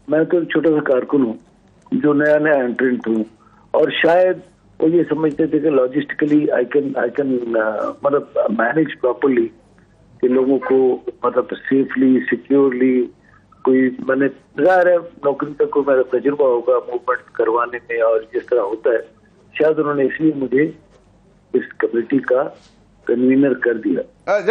मैं तो एक छोटा सा कारकुन हूँ जो नया नया एंट्रेंट हूँ, और शायद वो ये समझते थे कि लॉजिस्टिकली आई कैन मतलब मैनेज प्रॉपरली कि लोगों को मतलब सेफली सिक्योरली कोई, मैंने जाहिर है नौकरी तक को मेरा तजुर्बा होगा मूवमेंट करवाने में और जिस तरह होता है, शायद उन्होंने इसलिए मुझे इस कमेटी का कन्वीनर कर दिया।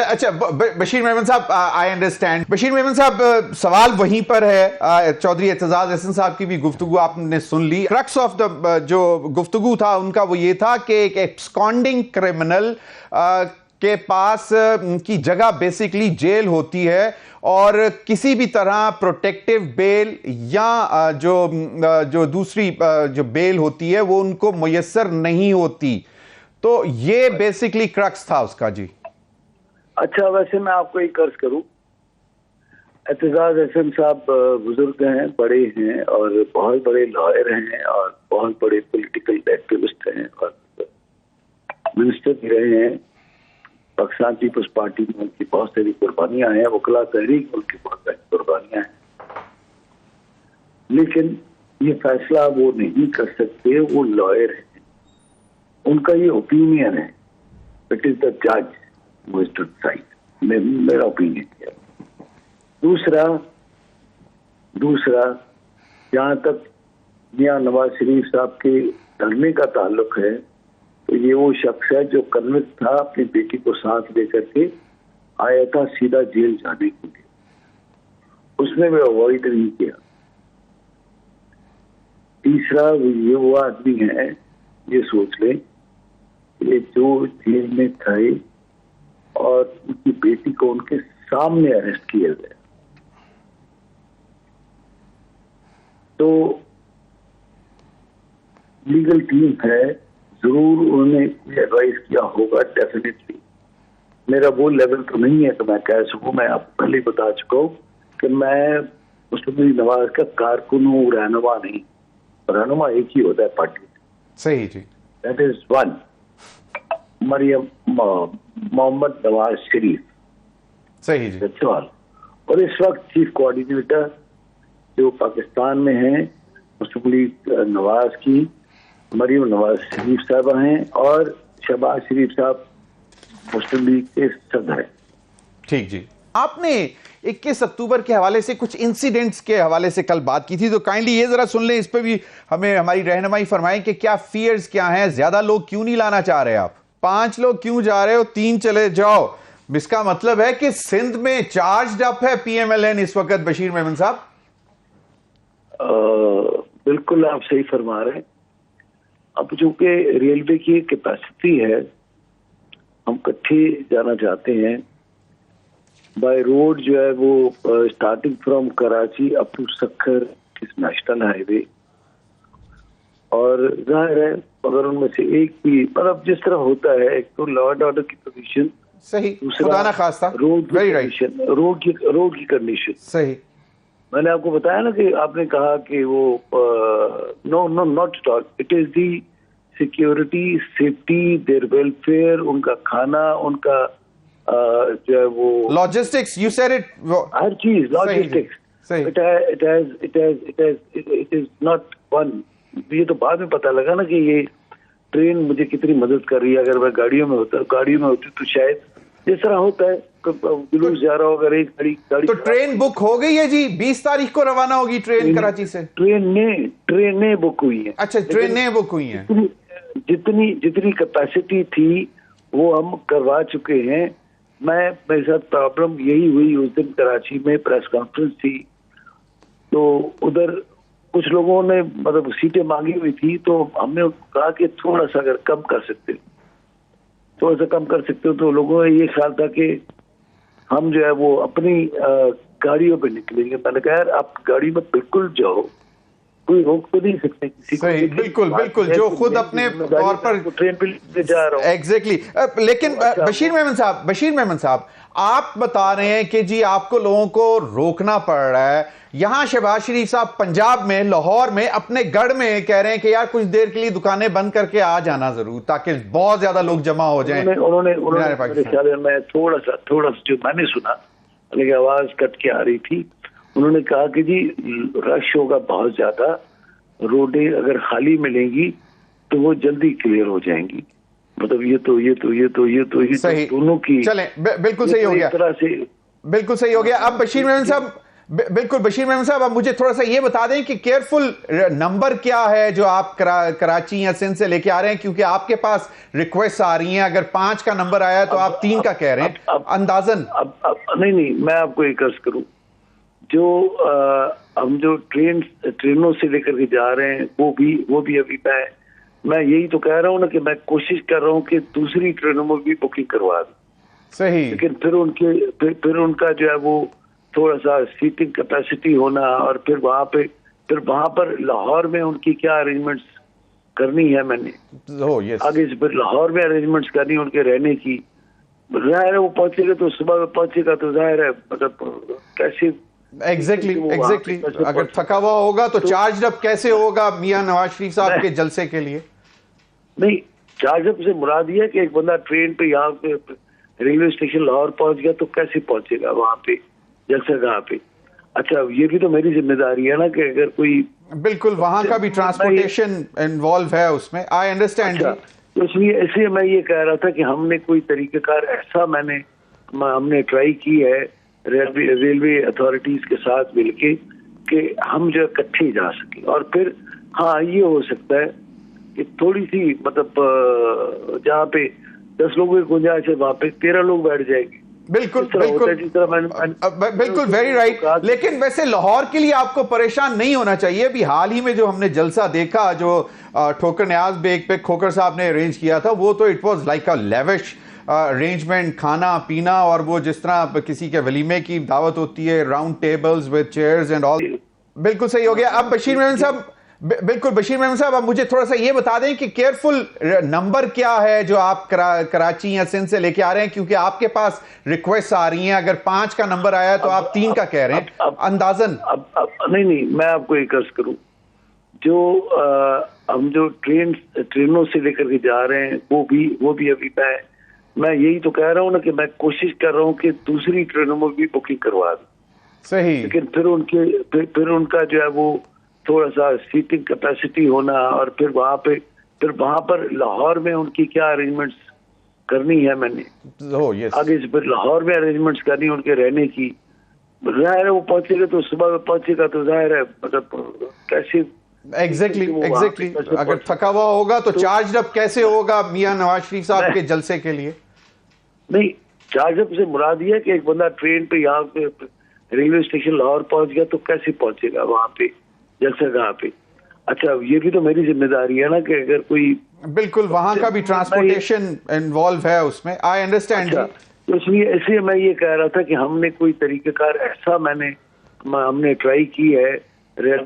अच्छा बशीर मेमन साहब, आई अंडरस्टैंड। बशीर मेमन साहब, सवाल वहीं पर है। चौधरी एतजाज अहसन साहब की भी गुफ्तगू आपने सुन ली। क्रक्स ऑफ द जो गुफ्तगू था उनका वो ये था कि एक एब्सकॉन्डिंग क्रिमिनल के पास की जगह बेसिकली जेल होती है और किसी भी तरह प्रोटेक्टिव बेल या जो दूसरी जो बेल होती है वो उनको मुयस्सर नहीं होती। तो ये बेसिकली क्रक्स था उसका। जी अच्छा, वैसे मैं आपको एक अर्ज करूं, एतजाज अहसन साहब बुजुर्ग हैं, बड़े हैं और बहुत बड़े लॉयर हैं और बहुत बड़े पॉलिटिकल एक्टिविस्ट हैं और मिनिस्टर भी रहे हैं। पाकिस्तान पीपल्स पार्टी में उनकी बहुत सारी कुर्बानियां हैं, वकला तहरीक में उनकी बहुत सारी कुर्बानियां हैं, लेकिन ये फैसला वो नहीं कर सकते, वो लॉयर हैं, उनका ये ओपिनियन है। इट इज द जज हु इज टू डिसाइड, मेरा ओपिनियन है। दूसरा जहां तक मियां नवाज शरीफ साहब के धरने का ताल्लुक है, तो ये वो शख्स है जो कन्विक्ट था, अपनी बेटी को साथ लेकर के आया था सीधा जेल जाने के लिए, उसने भी अवॉइड नहीं किया। तीसरा ये वो आदमी है, ये सोच ले, ये जो जेल में थे और उनकी बेटी को उनके सामने अरेस्ट किया गया, तो लीगल टीम है, जरूर उन्होंने एडवाइस किया होगा डेफिनेटली। मेरा वो लेवल तो नहीं है तो मैं कह सकूं, मैं आपको पहले ही बता चुका हूं कि मैं मुस्लिम लीग नवाज का कारकुन हूं, रहनुमा नहीं। रहनुमा एक ही होता है पार्टी। सही जी, that is one Maryam Mohammad Nawaz Sharif. सही जी। सवाल। और इस वक्त चीफ कोऑर्डिनेटर जो पाकिस्तान में है मुस्लिम लीग नवाज की, मरियम नवाज शरीफ साहब हैं और शहबाज शरीफ साहब मुस्लिम लीग के सदर हैं। ठीक जी। आपने 21 अक्टूबर के हवाले से कुछ इंसिडेंट्स के हवाले से कल बात की थी, तो काइंडली ये जरा सुन लें, इस पे भी हमें हमारी रहनुमाई फरमाएं कि क्या फियर्स क्या हैं, ज्यादा लोग क्यों नहीं लाना चाह रहे आप, 5 लोग क्यों जा रहे हो, 3 चले जाओ। इसका मतलब है कि सिंध में चार्ज अप है पीएमएलएन इस वक्त। बशीर मेमन साहब, बिल्कुल आप सही फरमा रहे हैं। अब चूंकि रेलवे की कैपेसिटी है, हम इकट्ठे जाना चाहते हैं बाय रोड, जो है वो starting from Karachi up to Sukkur इस नेशनल हाईवे, और जाहिर है अगर उनमें से एक भी मतलब जिस तरह होता है, एक तो लॉ एंड ऑर्डर की पोजीशन, सही, दूसरा खासा रोड की कंडीशन, रोड की कंडीशन। सही। मैंने आपको बताया ना कि आपने कहा कि वो no no not at all, it is the security, safety, their welfare, उनका खाना, उनका जो है वो लॉजिस्टिक्स, यू सेड इट, हर चीज logistics. It is not one. ये तो बाद में पता लगा ना कि ये ट्रेन मुझे कितनी मदद कर रही है। अगर मैं गाड़ियों में होती तो शायद जिस तरह होता है, जुलूस जा रहा हो, अगर एक गाड़ी तो ट्रेन बुक हो गई है जी, 20 तारीख को रवाना होगी ट्रेन कराची से। ट्रेनें बुक हुई हैं। अच्छा, ट्रेनें बुक हुई हैं। जितनी कैपेसिटी थी वो हम करवा चुके हैं। मेरे साथ प्रॉब्लम यही हुई उस दिन, कराची में प्रेस कॉन्फ्रेंस थी, तो उधर कुछ लोगों ने मतलब सीटें मांगी हुई थी, तो हमने कहा कि थोड़ा सा अगर कम कर सकते हो, तो लोगों का ये ख्याल था कि हम जो है वो अपनी गाड़ियों पे निकलेंगे। मैंने कहा यार आप गाड़ी में बिल्कुल जाओ, कोई रोक तो नहीं सकते किसी को। बिल्कुल जो खुद अपने तौर पर ट्रेन पे जा रहा हूँ। एग्जैक्टली। लेकिन बशीर मेमन साहब, आप बता रहे हैं कि जी आपको लोगों को रोकना पड़ रहा है। यहां शहबाज शरीफ साहब पंजाब में, लाहौर में, अपने गढ़ में कह रहे हैं कि यार कुछ देर के लिए दुकानें बंद करके आ जाना जरूर, ताकि बहुत ज्यादा लोग जमा हो जाएं। उन्होंने मेरे ख्याल में थोड़ा सा जो मैंने सुना, लेकिन आवाज कट के आ रही थी, उन्होंने कहा कि जी रश होगा बहुत ज्यादा, रोडें अगर खाली मिलेंगी तो वो जल्दी क्लियर हो जाएंगी। मतलब ये सही, दोनों की चलें, बिल्कुल सही हो गया, एक तरह से बिल्कुल सही हो गया। अब बशीर मेमन साहब, बिल्कुल बशीर मेमन साहब, अब मुझे थोड़ा सा ये बता दें कि केयरफुल नंबर क्या है जो आप कराची या सिंध से लेके आ रहे हैं, क्योंकि आपके पास रिक्वेस्ट आ रही हैं। अगर 5 का नंबर आया है तो आप 3 का कह रहे हैं अंदाजन। अब नहीं, मैं आपको एक अर्ज करूं, जो हम जो ट्रेनों से लेकर के जा रहे हैं वो भी अभी मैं यही तो कह रहा हूं ना कि मैं कोशिश कर रहा हूं कि दूसरी ट्रेनों में भी बुकिंग करवा दूं। सही, लेकिन फिर उनका जो है वो थोड़ा सा सीटिंग कैपेसिटी होना, और फिर वहां पर लाहौर में उनकी क्या अरेंजमेंट्स करनी है मैंने, आगे से फिर लाहौर में अरेंजमेंट्स करनी उनके रहने की। जाहिर है वो पहुंचेगा तो सुबह में पहुंचेगा तो जाहिर है मतलब कैसे एग्जैक्टली अगर थका हुआ होगा तो चार्ज अप कैसे होगा मियां नवाज शरीफ साहब के जलसे के लिए? नहीं, चार्ज अप से मुराद ये है कि एक बंदा ट्रेन पे यहाँ पे रेलवे स्टेशन लाहौर पहुंच गया तो कैसे पहुंचेगा वहां पे जलसागाह पे। अच्छा, ये भी तो मेरी जिम्मेदारी है ना कि अगर कोई, बिल्कुल वहां का भी ट्रांसपोर्टेशन इन्वॉल्व है उसमें, आई अंडरस्टैंड। तो इसलिए मैं ये कह रहा था कि हमने कोई तरीकेकार ऐसा हमने ट्राई की है रेलवे अथॉरिटीज के साथ मिलके कि हम जो इकट्ठे जा सके। और फिर हाँ, ये हो सकता है कि थोड़ी सी मतलब जहाँ पे 10 लोगों की गुंजाइश है वहां पे 13 लोग बैठ जाएंगे। बिल्कुल, वेरी राइट। लेकिन वैसे लाहौर के लिए आपको परेशान नहीं होना चाहिए। अभी हाल ही में जो हमने जलसा देखा, जो ठोकर न्याज बेग पे खोकर साहब ने अरेंज किया था, वो तो it was like a lavish arrangement, खाना पीना, और वो जिस तरह किसी के वलीमे की दावत होती है, round tables with chairs and all. बिल्कुल सही हो गया। अब बशीर मेमन साहब, बिल्कुल बशीर मेमन साहब, अब मुझे थोड़ा सा ये बता दें कि केयरफुल नंबर क्या है जो आप कराची या सिंध से लेके आ रहे हैं, क्योंकि आपके पास रिक्वेस्ट आ रही हैं। अगर 5 का नंबर आया तो आप 3 का कह रहे हैं अंदाजन। नहीं, मैं आपको एक अर्ज करूं, जो हम जो ट्रेनों से लेकर के जा रहे हैं वो भी अभी मैं यही तो कह रहा हूं ना कि मैं कोशिश कर रहा हूं कि दूसरी ट्रेनों में भी बुकिंग करवा दूं। सही, लेकिन फिर उनका जो है वो थोड़ा सा सीटिंग कैपेसिटी होना, और फिर वहां पर लाहौर में उनकी क्या अरेंजमेंट्स करनी है मैंने, आगे से फिर लाहौर में अरेंजमेंट्स करनी उनके रहने की। जाहिर है वो पहुंचेगा तो सुबह में पहुंचेगा तो जाहिर है मतलब कैसे एग्जैक्टली अगर थका हुआ होगा तो चार्ज अप कैसे होगा मियां नवाज शरीफ साहब के जलसे के लिए? नहीं, चार्ज अप से मुराद ये है कि एक बंदा ट्रेन पे यहाँ पे रेलवे स्टेशन लाहौर पहुंच गया तो कैसे पहुंचेगा वहां पे जलसागाह पे। अच्छा, ये भी तो मेरी जिम्मेदारी है ना कि अगर कोई, बिल्कुल वहां का भी ट्रांसपोर्टेशन इन्वॉल्व है उसमें, आई अंडरस्टैंड। तो इसलिए मैं ये कह रहा था कि हमने कोई तरीकेकार ऐसा हमने ट्राई की है